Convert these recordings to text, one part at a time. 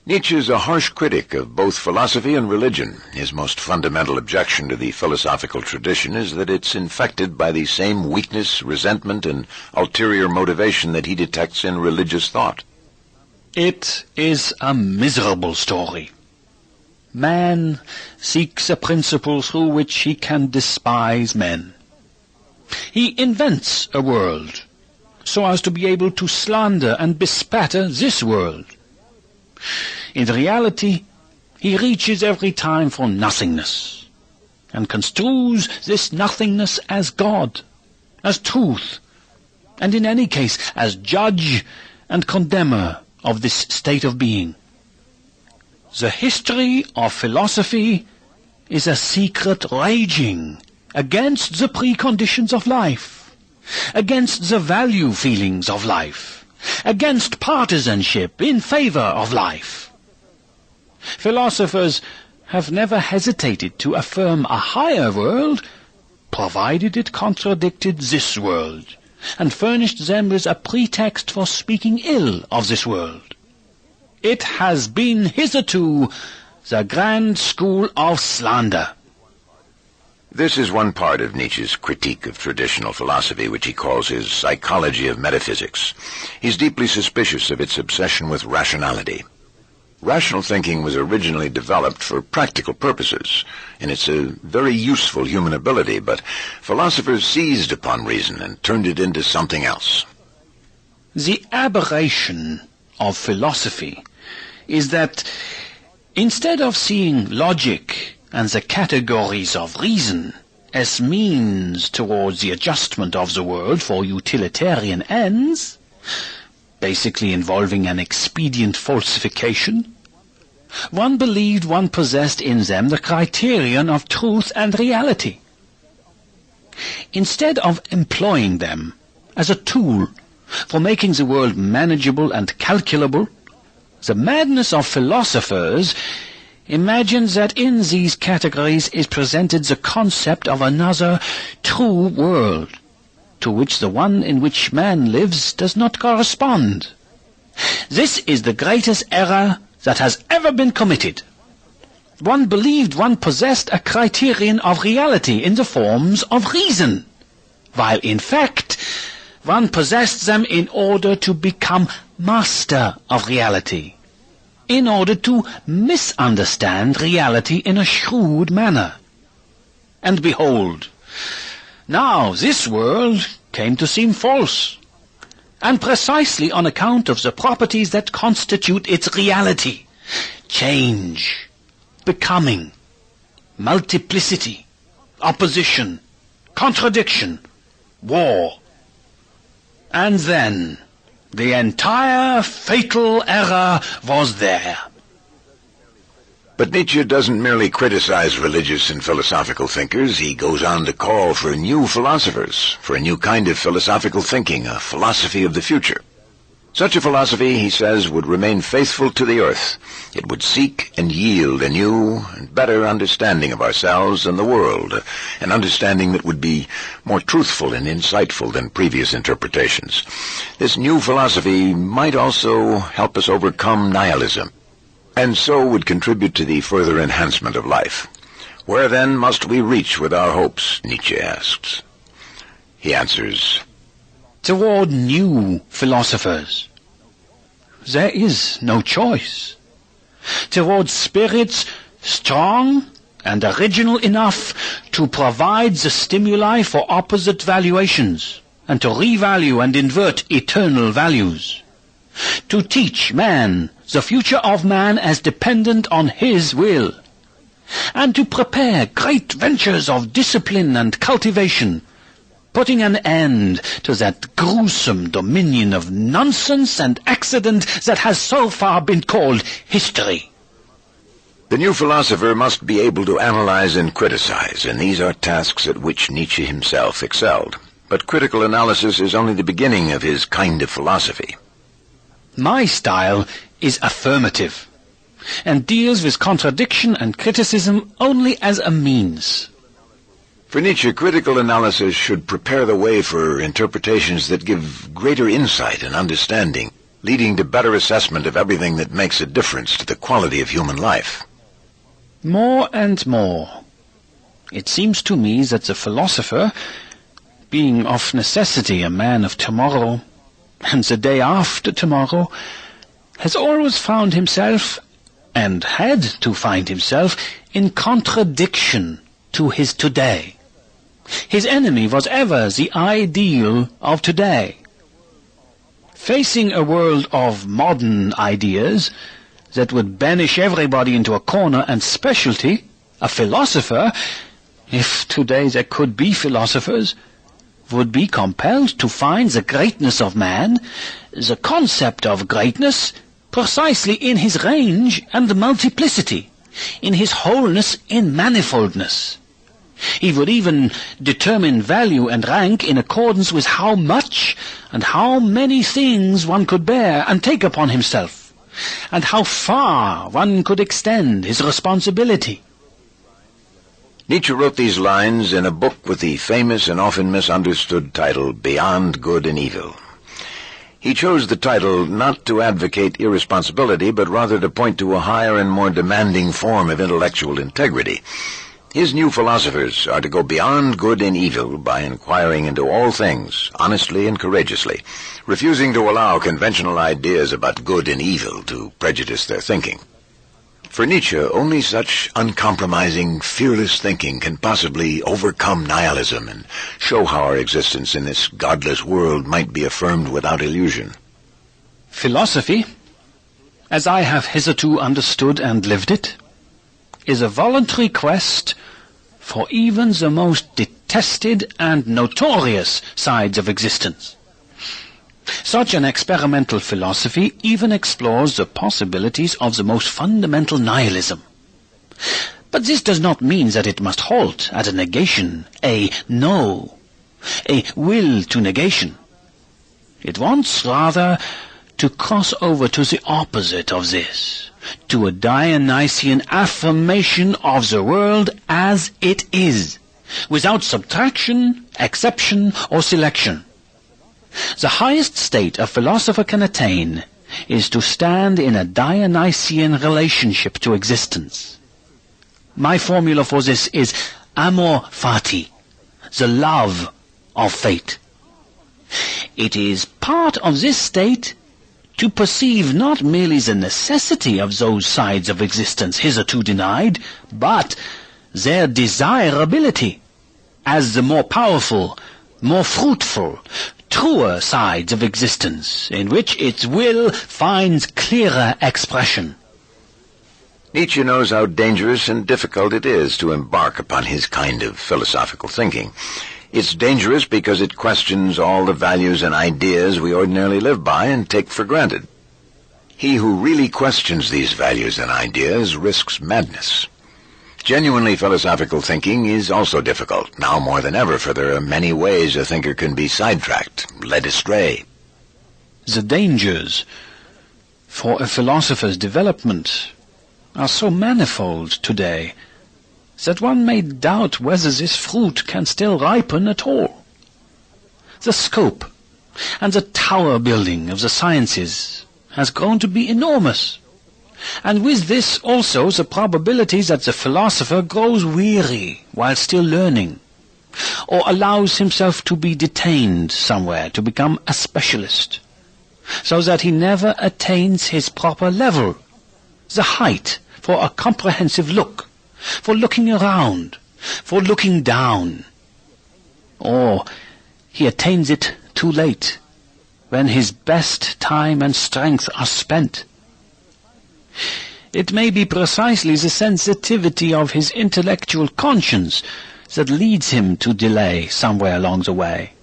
Nietzsche is a harsh critic of both philosophy and religion. His most fundamental objection to the philosophical tradition is that it's infected by the same weakness, resentment, and ulterior motivation that he detects in religious thought. It is a miserable story. Man seeks a principle through which he can despise men. He invents a world so as to be able to slander and bespatter this world. In reality, he reaches every time for nothingness, and construes this nothingness as God, as truth, and in any case as judge and condemner of this state of being. The history of philosophy is a secret raging against the preconditions of life, against the value feelings of life, against partisanship in favor of life. Philosophers have never hesitated to affirm a higher world, provided it contradicted this world, and furnished them with a pretext for speaking ill of this world. It has been hitherto the grand school of slander. This is one part of Nietzsche's critique of traditional philosophy, which he calls his psychology of metaphysics. He's deeply suspicious of its obsession with rationality. Rational thinking was originally developed for practical purposes, and it's a very useful human ability, but philosophers seized upon reason and turned it into something else. The aberration of philosophy is that instead of seeing logic and the categories of reason as means towards the adjustment of the world for utilitarian ends, basically involving an expedient falsification, one believed one possessed in them the criterion of truth and reality. Instead of employing them as a tool for making the world manageable and calculable, the madness of philosophers imagines that in these categories is presented the concept of another true world, to which the one in which man lives does not correspond. This is the greatest error that has ever been committed. One believed one possessed a criterion of reality in the forms of reason, while in fact one possessed them in order to become master of reality, in order to misunderstand reality in a shrewd manner. And behold, now this world came to seem false, and precisely on account of the properties that constitute its reality: change, becoming, multiplicity, opposition, contradiction, war. And then the entire fatal error was there. But Nietzsche doesn't merely criticize religious and philosophical thinkers. He goes on to call for new philosophers, for a new kind of philosophical thinking, a philosophy of the future. Such a philosophy, he says, would remain faithful to the earth. It would seek and yield a new and better understanding of ourselves and the world, an understanding that would be more truthful and insightful than previous interpretations. This new philosophy might also help us overcome nihilism, and so would contribute to the further enhancement of life. Where then must we reach with our hopes, Nietzsche asks. He answers, toward new philosophers. There is no choice. Toward spirits strong and original enough to provide the stimuli for opposite valuations, and to revalue and invert eternal values. To teach man the future of man as dependent on his will, and to prepare great ventures of discipline and cultivation, putting an end to that gruesome dominion of nonsense and accident that has so far been called history. The new philosopher must be able to analyze and criticize, and these are tasks at which Nietzsche himself excelled. But critical analysis is only the beginning of his kind of philosophy. My style is affirmative, and deals with contradiction and criticism only as a means. For Nietzsche, critical analysis should prepare the way for interpretations that give greater insight and understanding. leading to better assessment of everything that makes a difference to the quality of human life. More and more, it seems to me that the philosopher, being of necessity a man of tomorrow and the day after tomorrow, has always found himself, and had to find himself, in contradiction to his today. His enemy was ever the ideal of today. Facing a world of modern ideas that would banish everybody into a corner and specialty, a philosopher, if today there could be philosophers, would be compelled to find the greatness of man, the concept of greatness, precisely in his range and multiplicity, in his wholeness in manifoldness. He would even determine value and rank in accordance with how much and how many things one could bear and take upon himself, and how far one could extend his responsibility. Nietzsche wrote these lines in a book with the famous and often misunderstood title, Beyond Good and Evil. He chose the title not to advocate irresponsibility, but rather to point to a higher and more demanding form of intellectual integrity. His new philosophers are to go beyond good and evil by inquiring into all things, honestly and courageously, refusing to allow conventional ideas about good and evil to prejudice their thinking. For Nietzsche, only such uncompromising, fearless thinking can possibly overcome nihilism and show how our existence in this godless world might be affirmed without illusion. Philosophy, as I have hitherto understood and lived it, is a voluntary quest for even the most detested and notorious sides of existence. Such an experimental philosophy even explores the possibilities of the most fundamental nihilism. But this does not mean that it must halt at a negation, a no, a will to negation. It wants rather to cross over to the opposite of this, to a Dionysian affirmation of the world as it is, without subtraction, exception, or selection. The highest state a philosopher can attain is to stand in a Dionysian relationship to existence. My formula for this is amor fati, the love of fate. It is part of this state to perceive not merely the necessity of those sides of existence hitherto denied, but their desirability as the more powerful, more fruitful, truer sides of existence, in which its will finds clearer expression. Nietzsche knows how dangerous and difficult it is to embark upon his kind of philosophical thinking. It's dangerous because it questions all the values and ideas we ordinarily live by and take for granted. He who really questions these values and ideas risks madness. Genuinely philosophical thinking is also difficult, now more than ever, for there are many ways a thinker can be sidetracked, led astray. The dangers for a philosopher's development are so manifold today that one may doubt whether this fruit can still ripen at all. The scope and the tower building of the sciences has grown to be enormous. And with this also the probability that the philosopher grows weary while still learning, or allows himself to be detained somewhere to become a specialist, so that he never attains his proper level, the height for a comprehensive look, for looking around, for looking down. Or he attains it too late, when his best time and strength are spent. It may be precisely the sensitivity of his intellectual conscience that leads him to delay somewhere along the way.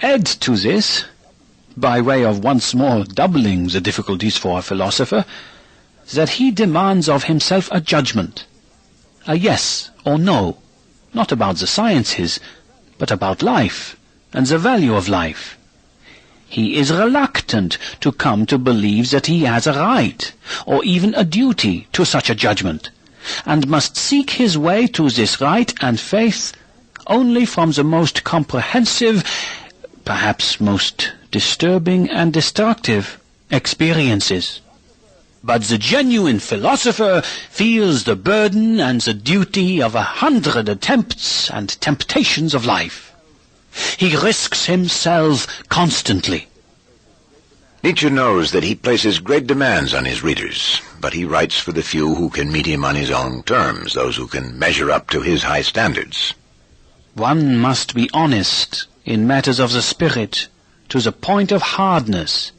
Add to this, by way of once more doubling the difficulties for a philosopher, that he demands of himself a judgment, a yes or no, not about the sciences, but about life and the value of life. He is reluctant to come to believe that he has a right, or even a duty, to such a judgment, and must seek his way to this right and faith only from the most comprehensive, perhaps most disturbing and destructive experiences. But the genuine philosopher feels the burden and the duty of 100 attempts and temptations of life. He risks himself constantly. Nietzsche knows that he places great demands on his readers, but he writes for the few who can meet him on his own terms, those who can measure up to his high standards. One must be honest in matters of the spirit to the point of hardness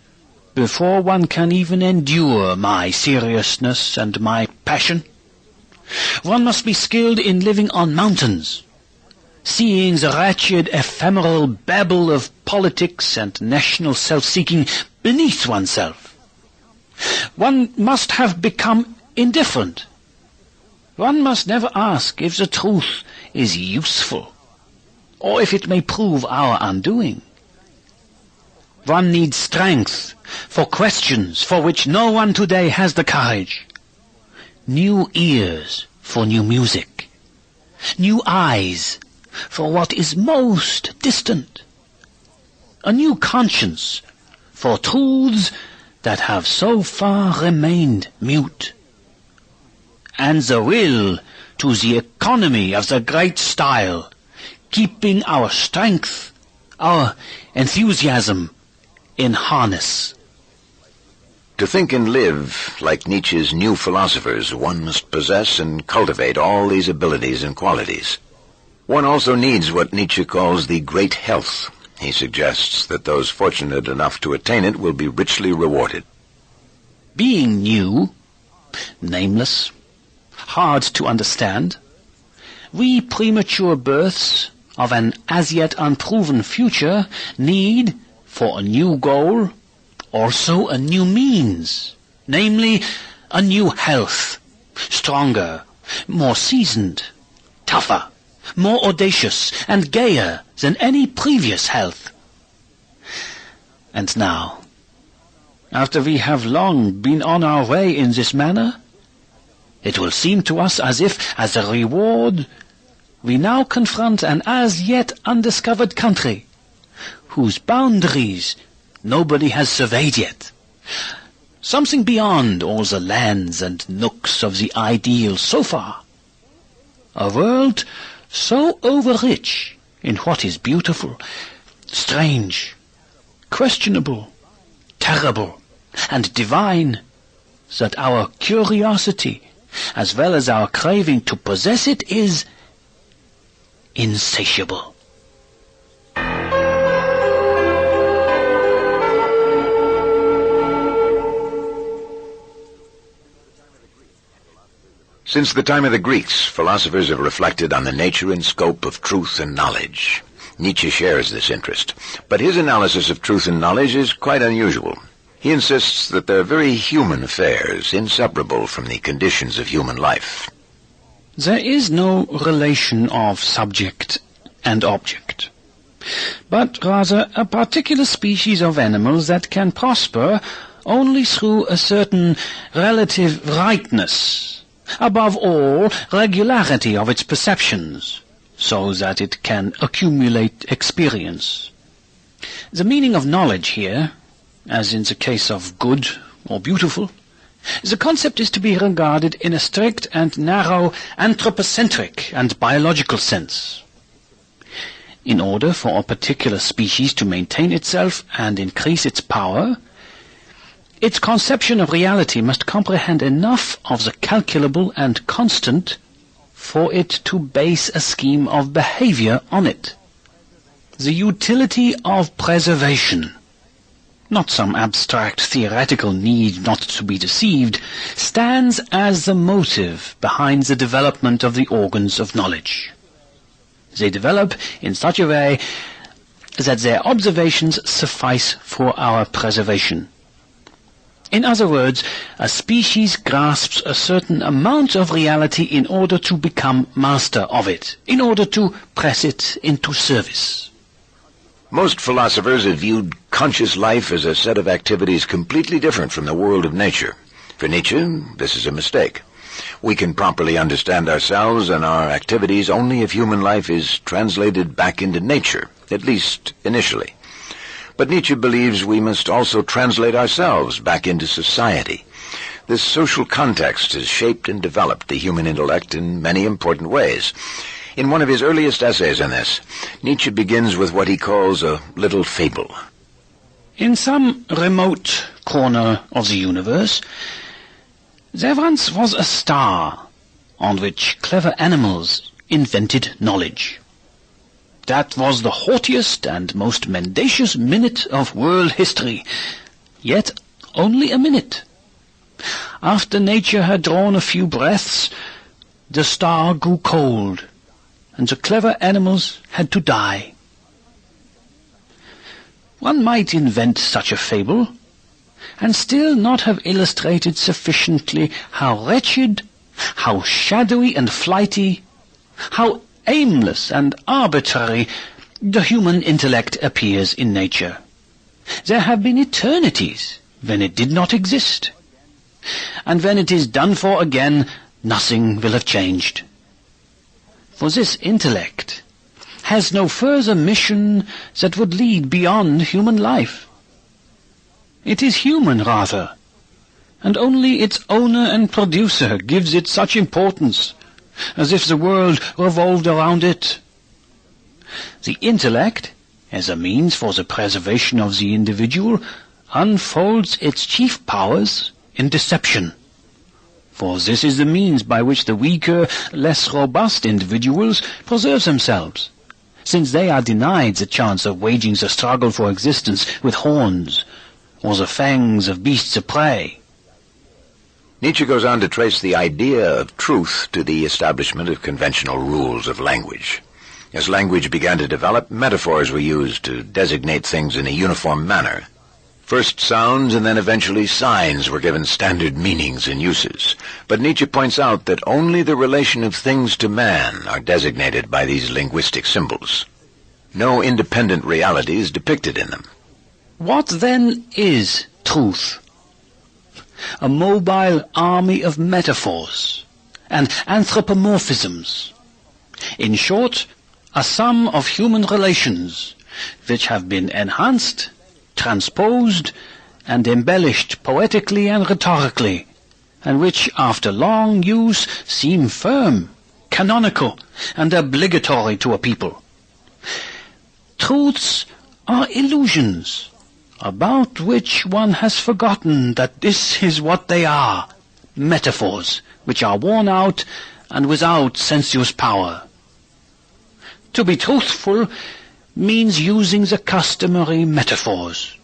before one can even endure my seriousness and my passion. One must be skilled in living on mountains, seeing the wretched ephemeral babble of politics and national self-seeking beneath oneself. One must have become indifferent. One must never ask if the truth is useful, or if it may prove our undoing. One needs strength for questions for which no one today has the courage. New ears for new music. New eyes for what is most distant. A new conscience for truths that have so far remained mute. And the will to the economy of the great style, keeping our strength, our enthusiasm in harness. To think and live like Nietzsche's new philosophers, one must possess and cultivate all these abilities and qualities. One also needs what Nietzsche calls the great health. He suggests that those fortunate enough to attain it will be richly rewarded. Being new, nameless, hard to understand, we premature births of an as yet unproven future need, for a new goal, also a new means, namely a new health, stronger, more seasoned, tougher, more audacious and gayer than any previous health. And now, after we have long been on our way in this manner, it will seem to us as if, as a reward, we now confront an as yet undiscovered country, whose boundaries nobody has surveyed yet. Something beyond all the lands and nooks of the ideal so far. A world so overrich in what is beautiful, strange, questionable, terrible, and divine, that our curiosity, as well as our craving to possess it, is insatiable. Since the time of the Greeks, philosophers have reflected on the nature and scope of truth and knowledge. Nietzsche shares this interest, but his analysis of truth and knowledge is quite unusual. He insists that they're very human affairs, inseparable from the conditions of human life. There is no relation of subject and object, but rather a particular species of animals that can prosper only through a certain relative rightness, above all, regularity of its perceptions, so that it can accumulate experience. The meaning of knowledge here, as in the case of good or beautiful, the concept is to be regarded in a strict and narrow anthropocentric and biological sense. In order for a particular species to maintain itself and increase its power, its conception of reality must comprehend enough of the calculable and constant for it to base a scheme of behavior on it. The utility of preservation, not some abstract theoretical need not to be deceived, stands as the motive behind the development of the organs of knowledge. They develop in such a way that their observations suffice for our preservation. In other words, a species grasps a certain amount of reality in order to become master of it, in order to press it into service. Most philosophers have viewed conscious life as a set of activities completely different from the world of nature. For Nietzsche, this is a mistake. We can properly understand ourselves and our activities only if human life is translated back into nature, at least initially. But Nietzsche believes we must also translate ourselves back into society. This social context has shaped and developed the human intellect in many important ways. In one of his earliest essays on this, Nietzsche begins with what he calls a little fable. In some remote corner of the universe, there once was a star on which clever animals invented knowledge. That was the haughtiest and most mendacious minute of world history, yet only a minute. After nature had drawn a few breaths, the star grew cold, and the clever animals had to die. One might invent such a fable, and still not have illustrated sufficiently how wretched, how shadowy and flighty, how aimless and arbitrary the human intellect appears in nature. There have been eternities when it did not exist, and when it is done for again, nothing will have changed. For this intellect has no further mission that would lead beyond human life. It is human, rather, and only its owner and producer gives it such importance, as if the world revolved around it. The intellect, as a means for the preservation of the individual, unfolds its chief powers in deception. For this is the means by which the weaker, less robust individuals preserve themselves, since they are denied the chance of waging the struggle for existence with horns, or the fangs of beasts of prey. Nietzsche goes on to trace the idea of truth to the establishment of conventional rules of language. As language began to develop, metaphors were used to designate things in a uniform manner. First sounds and then eventually signs were given standard meanings and uses. But Nietzsche points out that only the relation of things to man are designated by these linguistic symbols. No independent reality is depicted in them. What then is truth? A mobile army of metaphors and anthropomorphisms. In short, a sum of human relations which have been enhanced, transposed, and embellished poetically and rhetorically, and which, after long use, seem firm, canonical, and obligatory to a people. Truths are illusions, about which one has forgotten that this is what they are, metaphors, which are worn out and without sensuous power. To be truthful means using the customary metaphors.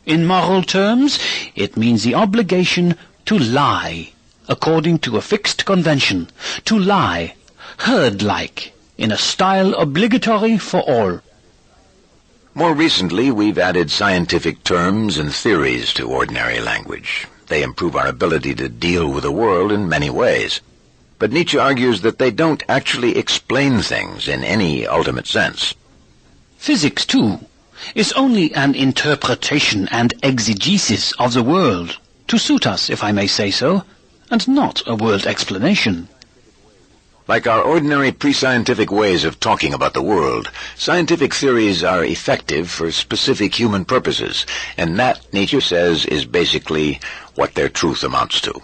In moral terms, it means the obligation to lie, according to a fixed convention, to lie, herd-like, in a style obligatory for all. More recently, we've added scientific terms and theories to ordinary language. They improve our ability to deal with the world in many ways. But Nietzsche argues that they don't actually explain things in any ultimate sense. Physics, too, is only an interpretation and exegesis of the world, to suit us, if I may say so, and not a world explanation. Like our ordinary pre-scientific ways of talking about the world, scientific theories are effective for specific human purposes, and that, Nietzsche says, is basically what their truth amounts to.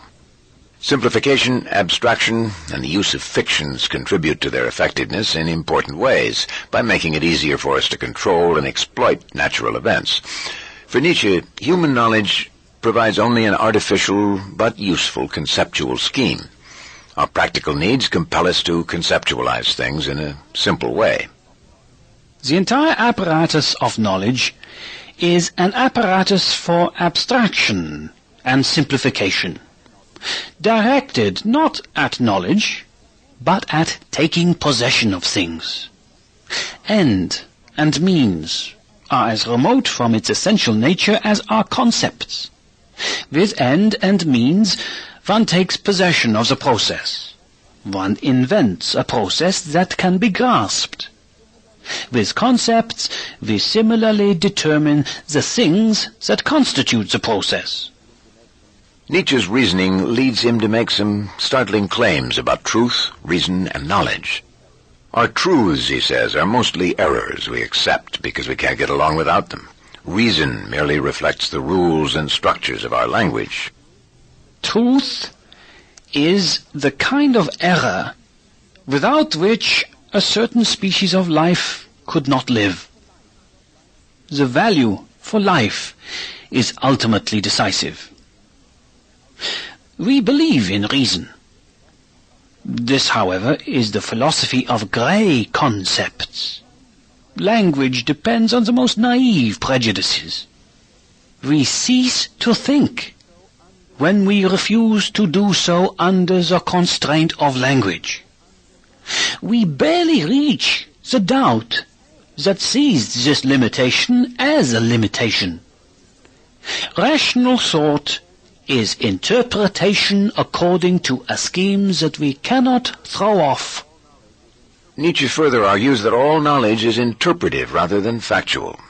Simplification, abstraction, and the use of fictions contribute to their effectiveness in important ways by making it easier for us to control and exploit natural events. For Nietzsche, human knowledge provides only an artificial but useful conceptual scheme. Our practical needs compel us to conceptualize things in a simple way. The entire apparatus of knowledge is an apparatus for abstraction and simplification, directed not at knowledge, but at taking possession of things. End and means are as remote from its essential nature as are concepts. With end and means, one takes possession of the process. One invents a process that can be grasped. With concepts, we similarly determine the things that constitute the process. Nietzsche's reasoning leads him to make some startling claims about truth, reason, and knowledge. Our truths, he says, are mostly errors we accept because we can't get along without them. Reason merely reflects the rules and structures of our language. Truth is the kind of error without which a certain species of life could not live. The value for life is ultimately decisive. We believe in reason. This, however, is the philosophy of grey concepts. Language depends on the most naive prejudices. We cease to think when we refuse to do so under the constraint of language. We barely reach the doubt that sees this limitation as a limitation. Rational thought is interpretation according to a scheme that we cannot throw off. Nietzsche further argues that all knowledge is interpretive rather than factual.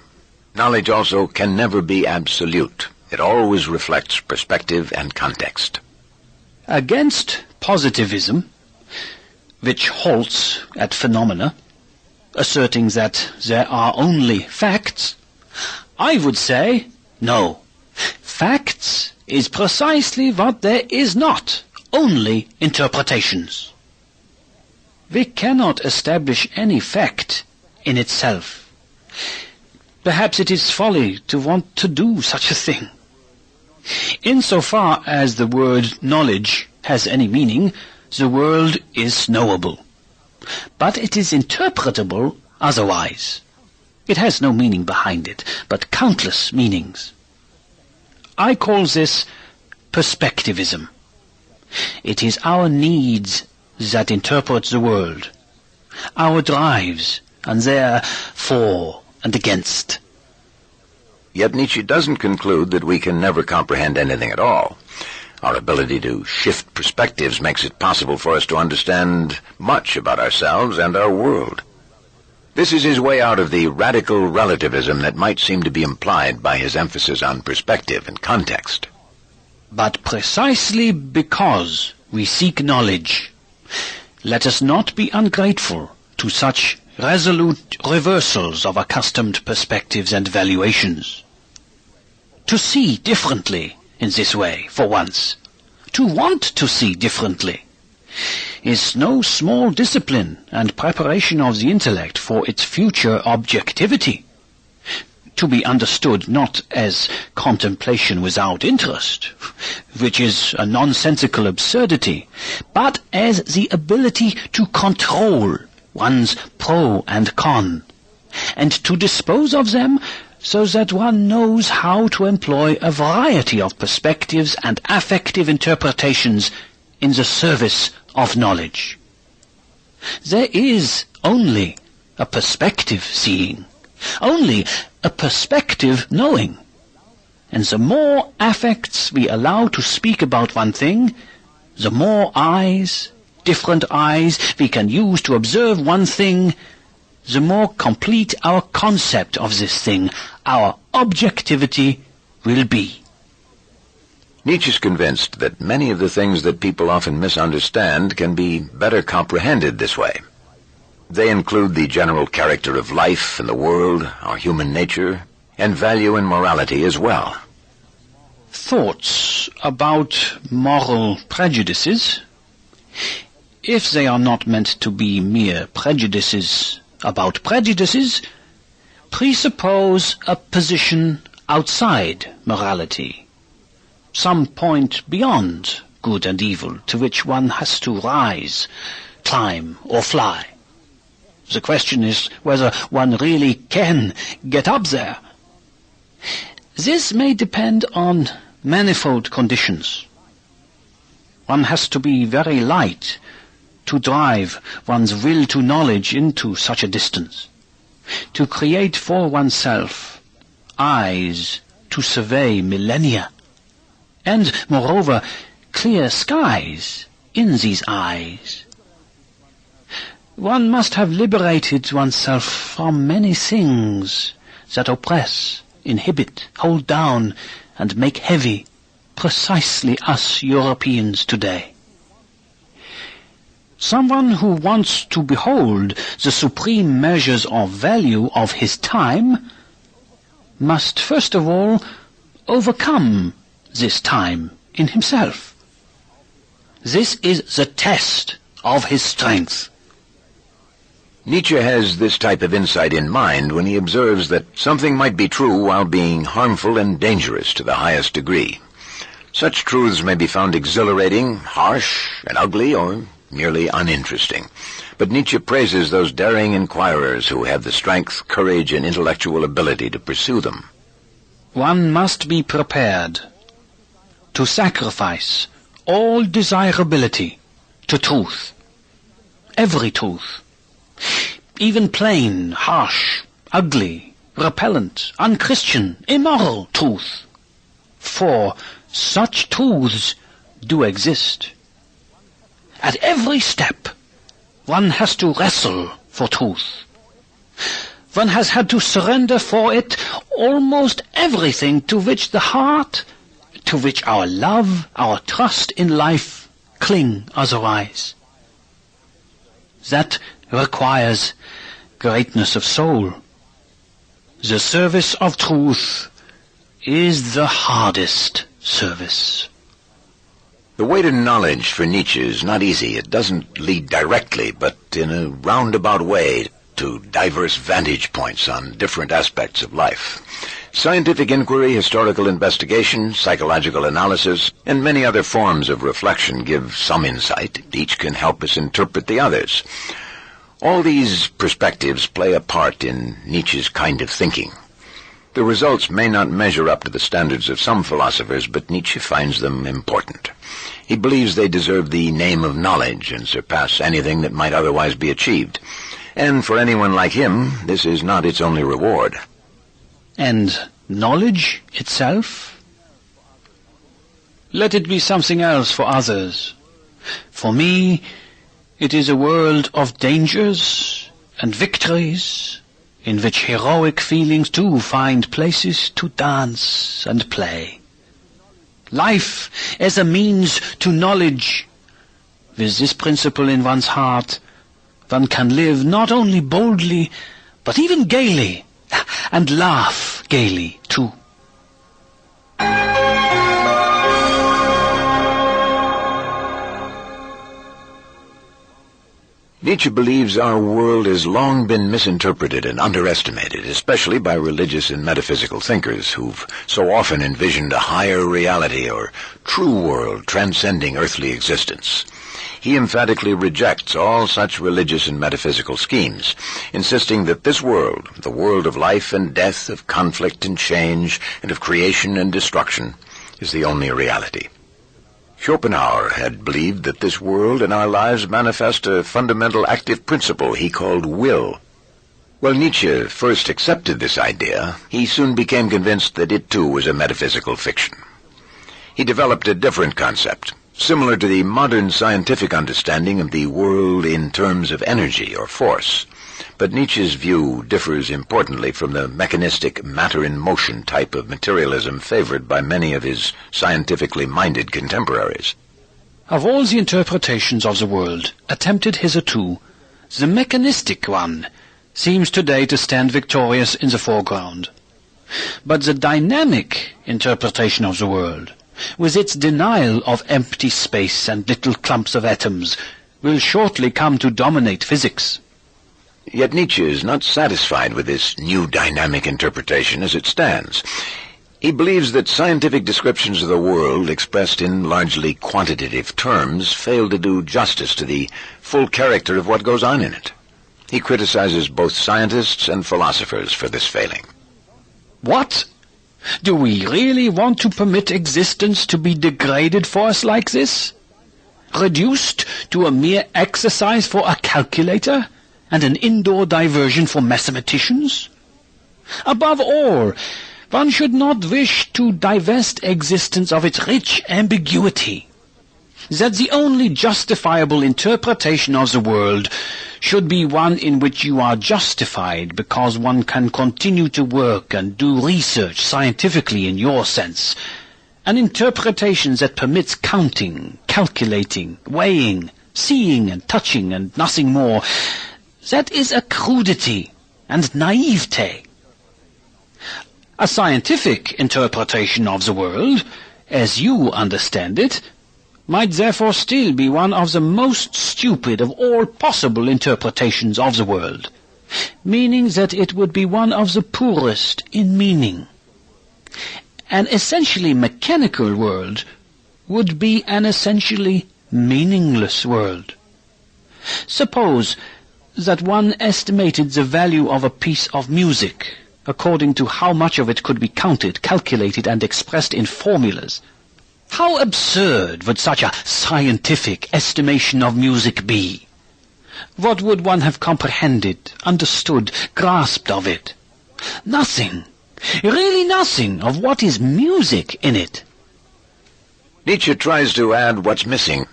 Knowledge also can never be absolute. It always reflects perspective and context. Against positivism, which halts at phenomena, asserting that there are only facts, I would say, no. Facts is precisely what there is not, only interpretations. We cannot establish any fact in itself. Perhaps it is folly to want to do such a thing. Insofar as the word knowledge has any meaning, the world is knowable. But it is interpretable otherwise. It has no meaning behind it, but countless meanings. I call this perspectivism. It is our needs that interpret the world, our drives, and their for and against. Yet Nietzsche doesn't conclude that we can never comprehend anything at all. Our ability to shift perspectives makes it possible for us to understand much about ourselves and our world. This is his way out of the radical relativism that might seem to be implied by his emphasis on perspective and context. But precisely because we seek knowledge, let us not be ungrateful to such resolute reversals of accustomed perspectives and valuations. To see differently in this way, for once, to want to see differently, is no small discipline and preparation of the intellect for its future objectivity, to be understood not as contemplation without interest, which is a nonsensical absurdity, but as the ability to control one's pro and con, and to dispose of them so that one knows how to employ a variety of perspectives and affective interpretations in the service of knowledge. There is only a perspective seeing, only a perspective knowing. And the more affects we allow to speak about one thing, the more eyes, different eyes, we can use to observe one thing, the more complete our concept of this thing, our objectivity, will be. Nietzsche is convinced that many of the things that people often misunderstand can be better comprehended this way. They include the general character of life and the world, our human nature, and value and morality as well. Thoughts about moral prejudices, if they are not meant to be mere prejudices about prejudices, presuppose a position outside morality, some point beyond good and evil to which one has to rise, climb, or fly. The question is whether one really can get up there. This may depend on manifold conditions. One has to be very light to drive one's will to knowledge into such a distance, to create for oneself eyes to survey millennia, and, moreover, clear skies in these eyes. One must have liberated oneself from many things that oppress, inhibit, hold down, and make heavy precisely us Europeans today. Someone who wants to behold the supreme measures of value of his time must first of all overcome this time in himself. This is the test of his strength. Nietzsche has this type of insight in mind when he observes that something might be true while being harmful and dangerous to the highest degree. Such truths may be found exhilarating, harsh, and ugly, or merely uninteresting. But Nietzsche praises those daring inquirers who have the strength, courage, and intellectual ability to pursue them. One must be prepared to sacrifice all desirability to truth. Every truth. Even plain, harsh, ugly, repellent, unchristian, immoral truth. For such truths do exist. At every step, one has to wrestle for truth. One has had to surrender for it almost everything to which the heart, to which our love, our trust in life cling otherwise. That requires greatness of soul. The service of truth is the hardest service. The way to knowledge for Nietzsche is not easy. It doesn't lead directly, but in a roundabout way, to diverse vantage points on different aspects of life. Scientific inquiry, historical investigation, psychological analysis, and many other forms of reflection give some insight. Each can help us interpret the others. All these perspectives play a part in Nietzsche's kind of thinking. The results may not measure up to the standards of some philosophers, but Nietzsche finds them important. He believes they deserve the name of knowledge and surpass anything that might otherwise be achieved. And for anyone like him, this is not its only reward. And knowledge itself? Let it be something else for others. For me, it is a world of dangers and victories, in which heroic feelings too find places to dance and play. Life as a means to knowledge. With this principle in one's heart, one can live not only boldly, but even gaily, and laugh gaily too. Nietzsche believes our world has long been misinterpreted and underestimated, especially by religious and metaphysical thinkers who've so often envisioned a higher reality or true world transcending earthly existence. He emphatically rejects all such religious and metaphysical schemes, insisting that this world, the world of life and death, of conflict and change, and of creation and destruction, is the only reality. Schopenhauer had believed that this world and our lives manifest a fundamental active principle he called will. When Nietzsche first accepted this idea, he soon became convinced that it too was a metaphysical fiction. He developed a different concept, similar to the modern scientific understanding of the world in terms of energy or force. But Nietzsche's view differs importantly from the mechanistic matter-in-motion type of materialism favored by many of his scientifically minded contemporaries. Of all the interpretations of the world attempted hitherto, the mechanistic one seems today to stand victorious in the foreground. But the dynamic interpretation of the world, with its denial of empty space and little clumps of atoms, will shortly come to dominate physics. Yet Nietzsche is not satisfied with this new dynamic interpretation as it stands. He believes that scientific descriptions of the world expressed in largely quantitative terms fail to do justice to the full character of what goes on in it. He criticizes both scientists and philosophers for this failing. What? Do we really want to permit existence to be degraded for us like this? Reduced to a mere exercise for a calculator? And an indoor diversion for mathematicians? Above all, one should not wish to divest existence of its rich ambiguity. That the only justifiable interpretation of the world should be one in which you are justified because one can continue to work and do research scientifically in your sense. An interpretation that permits counting, calculating, weighing, seeing and touching and nothing more. That is a crudity and naivete. A scientific interpretation of the world, as you understand it, might therefore still be one of the most stupid of all possible interpretations of the world, meaning that it would be one of the poorest in meaning. An essentially mechanical world would be an essentially meaningless world. Suppose that one estimated the value of a piece of music according to how much of it could be counted, calculated, and expressed in formulas. How absurd would such a scientific estimation of music be? What would one have comprehended, understood, grasped of it? Nothing, really nothing of what is music in it. Nietzsche tries to add what's missing.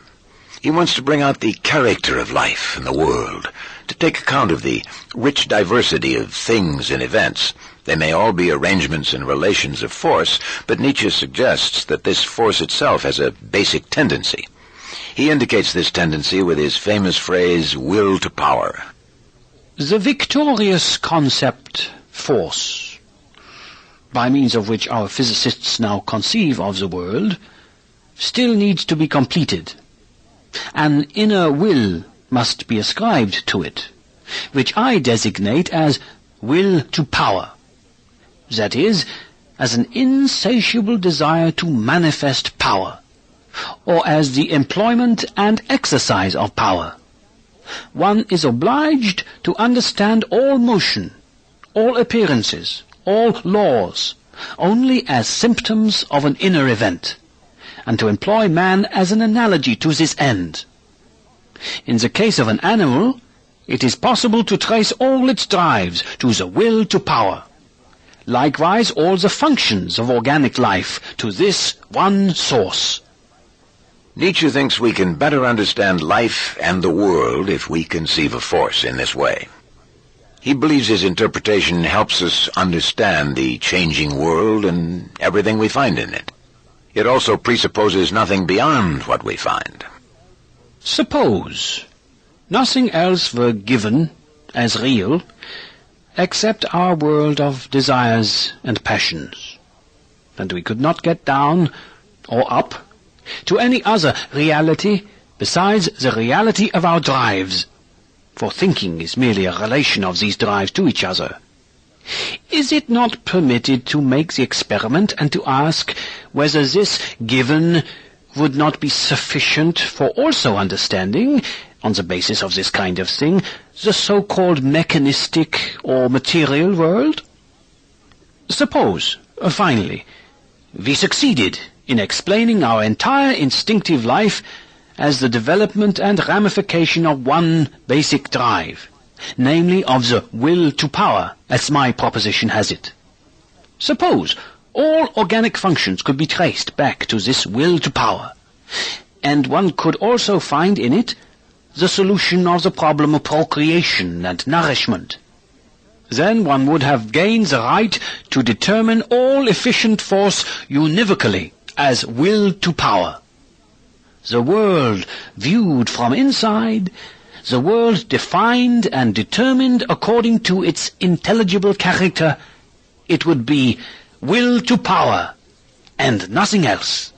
He wants to bring out the character of life and the world, to take account of the rich diversity of things and events. They may all be arrangements and relations of force, but Nietzsche suggests that this force itself has a basic tendency. He indicates this tendency with his famous phrase, will to power. The victorious concept, force, by means of which our physicists now conceive of the world, still needs to be completed. An inner will must be ascribed to it, which I designate as will to power. That is, as an insatiable desire to manifest power, or as the employment and exercise of power. One is obliged to understand all motion, all appearances, all laws, only as symptoms of an inner event, and to employ man as an analogy to this end. In the case of an animal, it is possible to trace all its drives to the will to power. Likewise, all the functions of organic life to this one source. Nietzsche thinks we can better understand life and the world if we conceive of force in this way. He believes his interpretation helps us understand the changing world and everything we find in it. It also presupposes nothing beyond what we find. Suppose nothing else were given as real except our world of desires and passions, and we could not get down or up to any other reality besides the reality of our drives, for thinking is merely a relation of these drives to each other. Is it not permitted to make the experiment and to ask whether this given would not be sufficient for also understanding, on the basis of this kind of thing, the so-called mechanistic or material world? Suppose, finally, we succeeded in explaining our entire instinctive life as the development and ramification of one basic drive, namely of the will to power, as my proposition has it. Suppose all organic functions could be traced back to this will to power, and one could also find in it the solution of the problem of procreation and nourishment. Then one would have gained the right to determine all efficient force univocally as will to power. The world viewed from inside, the world defined and determined according to its intelligible character, it would be will to power, and nothing else.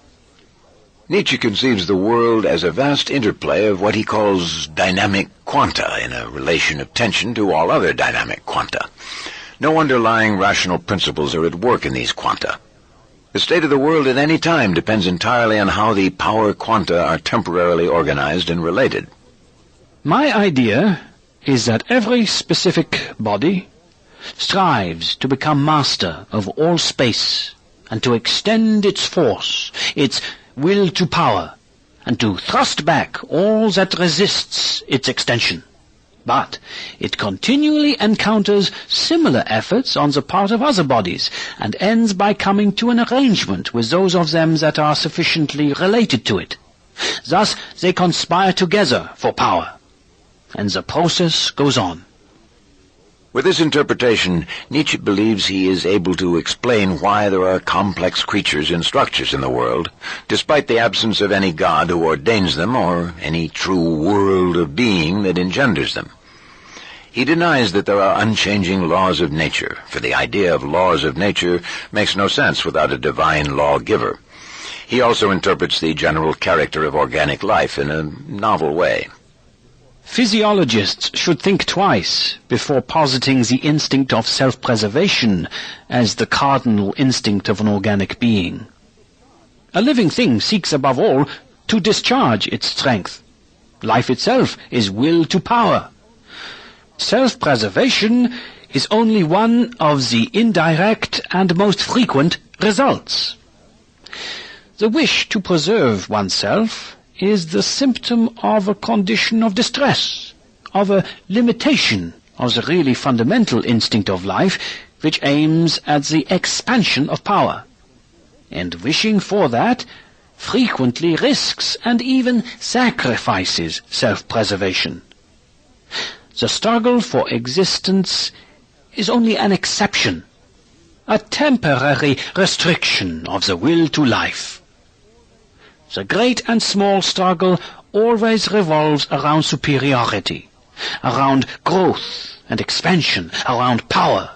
Nietzsche conceives the world as a vast interplay of what he calls dynamic quanta in a relation of tension to all other dynamic quanta. No underlying rational principles are at work in these quanta. The state of the world at any time depends entirely on how the power quanta are temporarily organized and related. My idea is that every specific body strives to become master of all space and to extend its force, its will to power, and to thrust back all that resists its extension. But it continually encounters similar efforts on the part of other bodies, and ends by coming to an arrangement with those of them that are sufficiently related to it. Thus they conspire together for power, and the process goes on. With this interpretation, Nietzsche believes he is able to explain why there are complex creatures and structures in the world, despite the absence of any God who ordains them or any true world of being that engenders them. He denies that there are unchanging laws of nature, for the idea of laws of nature makes no sense without a divine lawgiver. He also interprets the general character of organic life in a novel way. Physiologists should think twice before positing the instinct of self-preservation as the cardinal instinct of an organic being. A living thing seeks above all to discharge its strength. Life itself is will to power. Self-preservation is only one of the indirect and most frequent results. The wish to preserve oneself is the symptom of a condition of distress, of a limitation of the really fundamental instinct of life, which aims at the expansion of power. And wishing for that frequently risks and even sacrifices self-preservation. The struggle for existence is only an exception, a temporary restriction of the will to life. The great and small struggle always revolves around superiority, around growth and expansion, around power,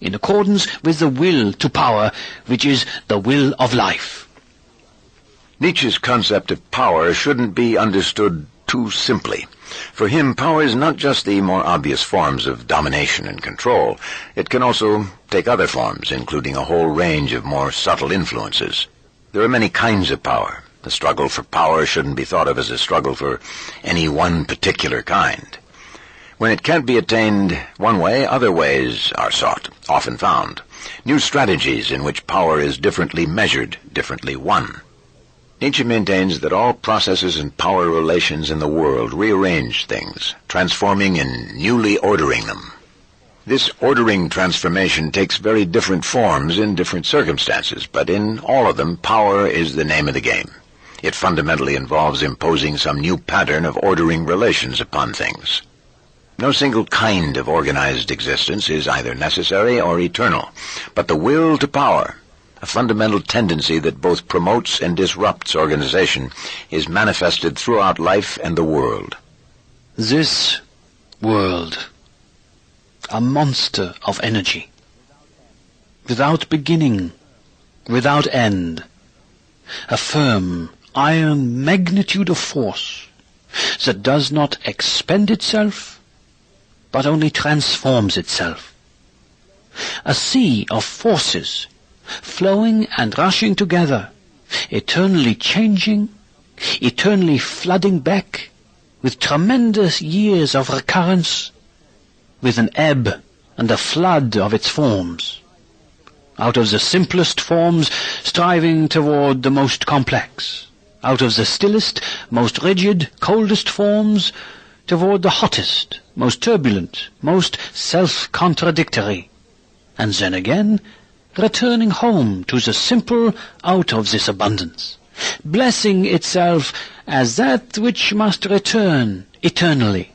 in accordance with the will to power, which is the will of life. Nietzsche's concept of power shouldn't be understood too simply. For him, power is not just the more obvious forms of domination and control. It can also take other forms, including a whole range of more subtle influences. There are many kinds of power. The struggle for power shouldn't be thought of as a struggle for any one particular kind. When it can't be attained one way, other ways are sought, often found. New strategies in which power is differently measured, differently won. Nietzsche maintains that all processes and power relations in the world rearrange things, transforming and newly ordering them. This ordering transformation takes very different forms in different circumstances, but in all of them, power is the name of the game. It fundamentally involves imposing some new pattern of ordering relations upon things. No single kind of organized existence is either necessary or eternal, but the will to power, a fundamental tendency that both promotes and disrupts organization, is manifested throughout life and the world. This world, a monster of energy, without beginning, without end, a firm, iron magnitude of force that does not expend itself, but only transforms itself. A sea of forces, flowing and rushing together, eternally changing, eternally flooding back, with tremendous years of recurrence, with an ebb and a flood of its forms. Out of the simplest forms striving toward the most complex. Out of the stillest, most rigid, coldest forms toward the hottest, most turbulent, most self-contradictory. And then again, returning home to the simple out of this abundance, blessing itself as that which must return eternally,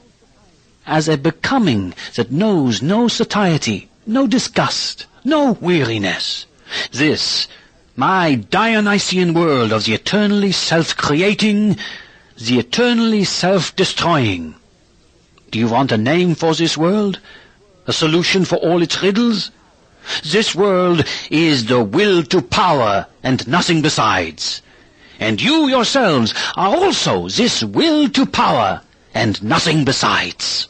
as a becoming that knows no satiety, no disgust, no weariness. This, my Dionysian world of the eternally self-creating, the eternally self-destroying. Do you want a name for this world? A solution for all its riddles? This world is the will to power and nothing besides. And you yourselves are also this will to power and nothing besides.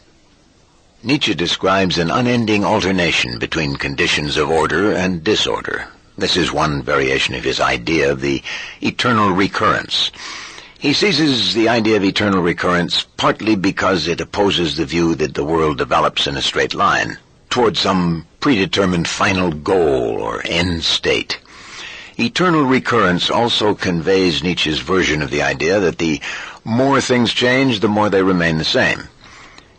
Nietzsche describes an unending alternation between conditions of order and disorder. This is one variation of his idea of the eternal recurrence. He seizes the idea of eternal recurrence partly because it opposes the view that the world develops in a straight line toward some predetermined final goal or end state. Eternal recurrence also conveys Nietzsche's version of the idea that the more things change, the more they remain the same.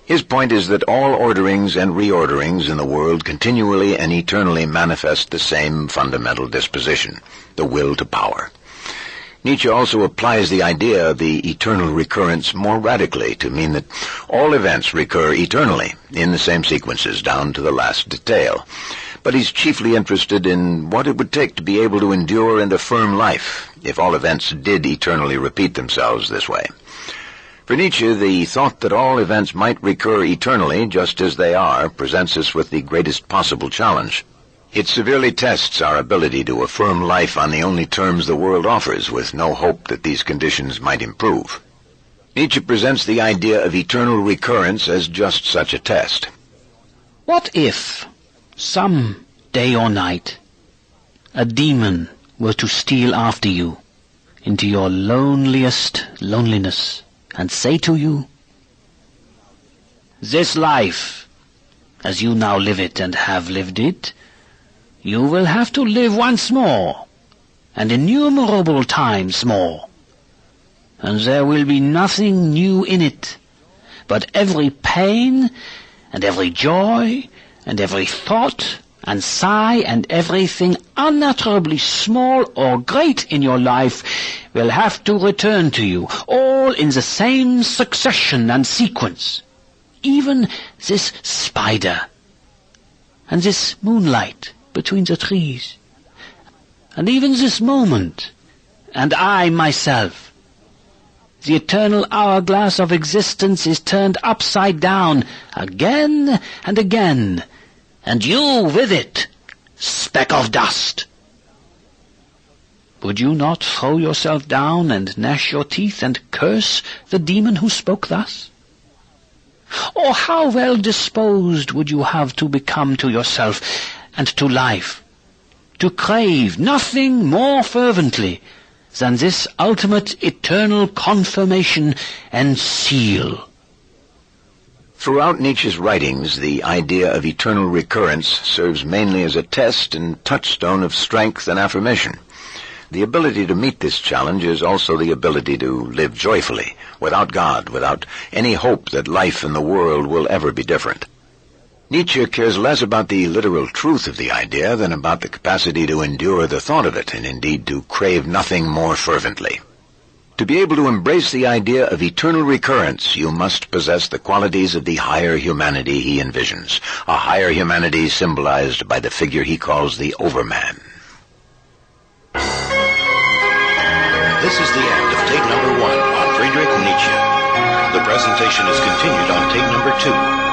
His point is that all orderings and reorderings in the world continually and eternally manifest the same fundamental disposition, the will to power. Nietzsche also applies the idea of the eternal recurrence more radically to mean that all events recur eternally in the same sequences down to the last detail. But he's chiefly interested in what it would take to be able to endure and affirm life if all events did eternally repeat themselves this way. For Nietzsche, the thought that all events might recur eternally just as they are presents us with the greatest possible challenge. It severely tests our ability to affirm life on the only terms the world offers, with no hope that these conditions might improve. Nietzsche presents the idea of eternal recurrence as just such a test. What if, some day or night, a demon were to steal after you into your loneliest loneliness and say to you, "This life, as you now live it and have lived it, you will have to live once more, and innumerable times more. And there will be nothing new in it, but every pain, and every joy, and every thought, and sigh, and everything unutterably small or great in your life will have to return to you, all in the same succession and sequence. Even this spider, and this moonlight between the trees, and even this moment, and I myself. The eternal hourglass of existence is turned upside down again and again, and you with it, speck of dust." Would you not throw yourself down and gnash your teeth and curse the demon who spoke thus? Or how well disposed would you have to become to yourself and to life, to crave nothing more fervently than this ultimate eternal confirmation and seal? Throughout Nietzsche's writings, the idea of eternal recurrence serves mainly as a test and touchstone of strength and affirmation. The ability to meet this challenge is also the ability to live joyfully, without God, without any hope that life and the world will ever be different. Nietzsche cares less about the literal truth of the idea than about the capacity to endure the thought of it, and indeed to crave nothing more fervently. To be able to embrace the idea of eternal recurrence, you must possess the qualities of the higher humanity he envisions, a higher humanity symbolized by the figure he calls the Overman. This is the end of tape number 1 on Friedrich Nietzsche. The presentation is continued on tape number 2.